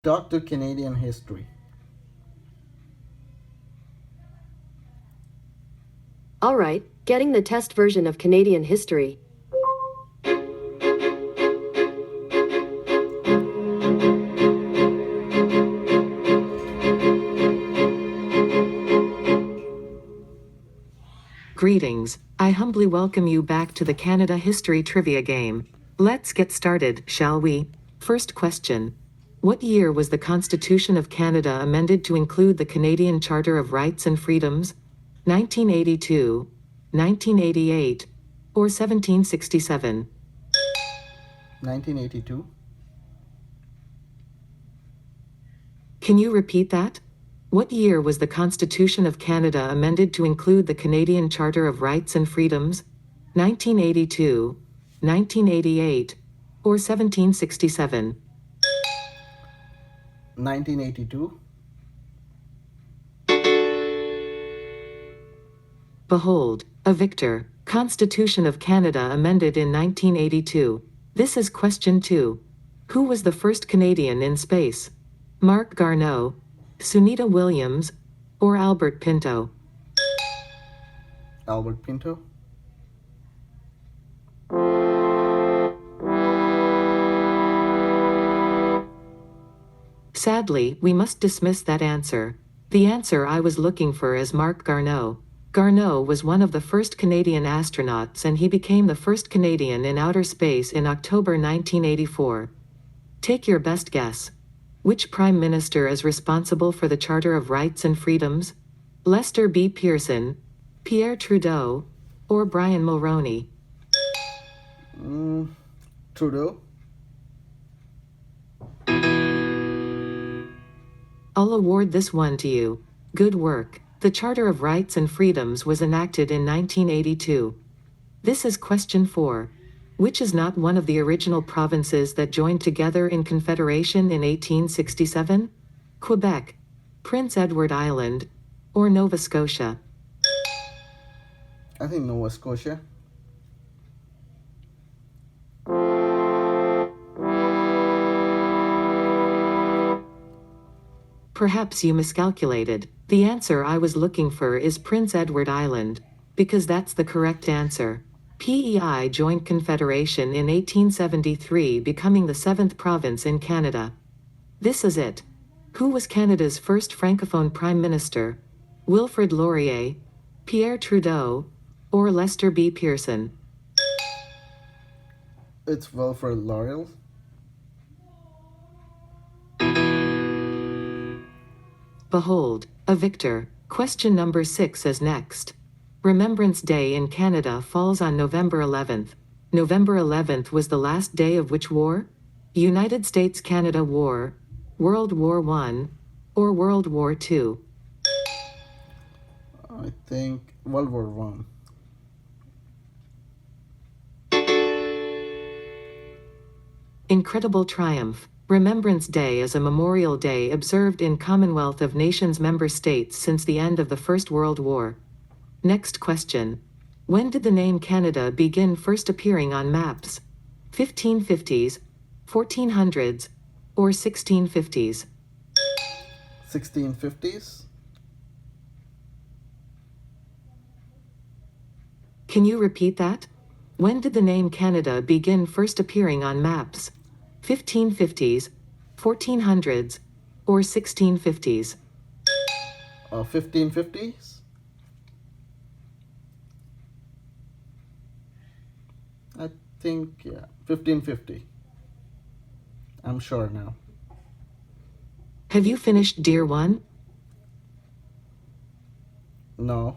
Dr. Canadian history. All right, getting the test version of Canadian history. Greetings, I humbly welcome you back to the Canada History Trivia game. Let's get started, shall we? First question. What year was the Constitution of Canada amended to include the Canadian Charter of Rights and Freedoms? 1982, 1988, or 1767? 1982. Can you repeat that? What year was the Constitution of Canada amended to include the Canadian Charter of Rights and Freedoms? 1982, 1988, or 1767? 1982. Behold, a victor. Constitution of Canada amended in 1982. This is question 2. Who was the first Canadian in space? Marc Garneau, Sunita Williams, or Albert Pinto? Albert Pinto. Sadly, we must dismiss that answer. The answer I was looking for is Marc Garneau. Garneau was one of the first Canadian astronauts and he became the first Canadian in outer space in October 1984. Take your best guess. Which Prime Minister is responsible for the Charter of Rights and Freedoms? Lester B. Pearson, Pierre Trudeau, or Brian Mulroney? Trudeau. I'll award this one to you. Good work. The Charter of Rights and Freedoms was enacted in 1982. This is question 4. Which is not one of the original provinces that joined together in Confederation in 1867? Quebec, Prince Edward Island, or Nova Scotia? I think Nova Scotia. Perhaps you miscalculated. The answer I was looking for is Prince Edward Island, because that's the correct answer. PEI joined Confederation in 1873, becoming the 7th province in Canada. This is it. Who was Canada's first Francophone Prime Minister? Wilfrid Laurier, Pierre Trudeau, or Lester B. Pearson? It's Wilfrid Laurier. Behold, a victor. Question number 6 is next. Remembrance Day in Canada falls on November 11th. November 11th was the last day of which war? United States-Canada War, World War I, or World War II? I think World War One. Incredible triumph. Remembrance Day is a memorial day observed in Commonwealth of Nations member states since the end of the First World War. Next question. When did the name Canada begin first appearing on maps? 1550s, 1400s, or 1650s? 1650s. Can you repeat that? When did the name Canada begin first appearing on maps? 1550s, 1400s, or 1650s? 1550s. I think 1550. I'm sure now. Have you finished Dear One? No.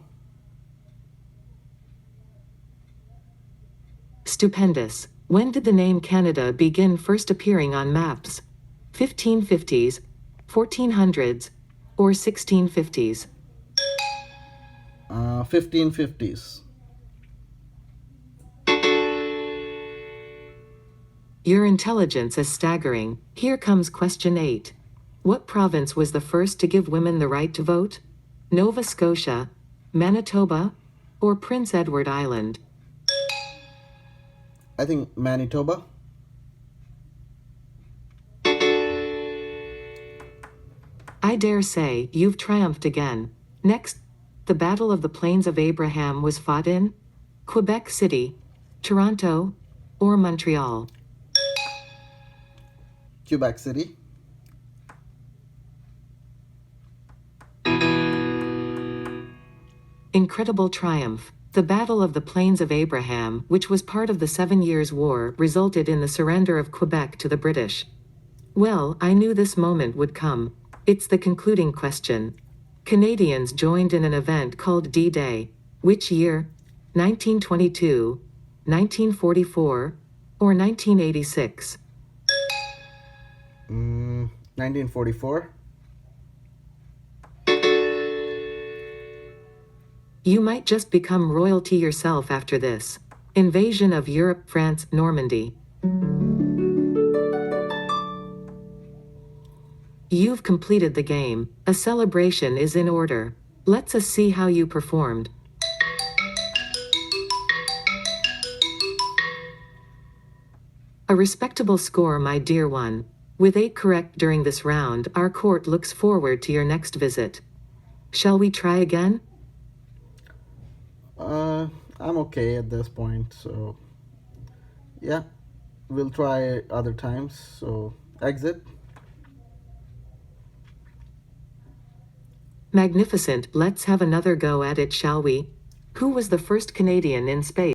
Stupendous. When did the name Canada begin first appearing on maps? 1550s, 1400s, or 1650s? 1550s. Your intelligence is staggering. Here comes question 8. What province was the first to give women the right to vote? Nova Scotia, Manitoba, or Prince Edward Island? I think Manitoba. I dare say you've triumphed again. Next, the Battle of the Plains of Abraham was fought in Quebec City, Toronto, or Montreal. Quebec City. Incredible triumph. The Battle of the Plains of Abraham, which was part of the 7 Years' War, resulted in the surrender of Quebec to the British. Well, I knew this moment would come. It's the concluding question. Canadians joined in an event called D-Day. Which year? 1922, 1944, or 1986? 1944. You might just become royalty yourself after this. Invasion of Europe, France, Normandy. You've completed the game. A celebration is in order. Let's us see how you performed. A respectable score, my dear one. With 8 correct during this round, our court looks forward to your next visit. Shall we try again? I'm okay at this point, so yeah, we'll try other times. So exit. Magnificent, let's have another go at it, shall we? Who was the first Canadian in space?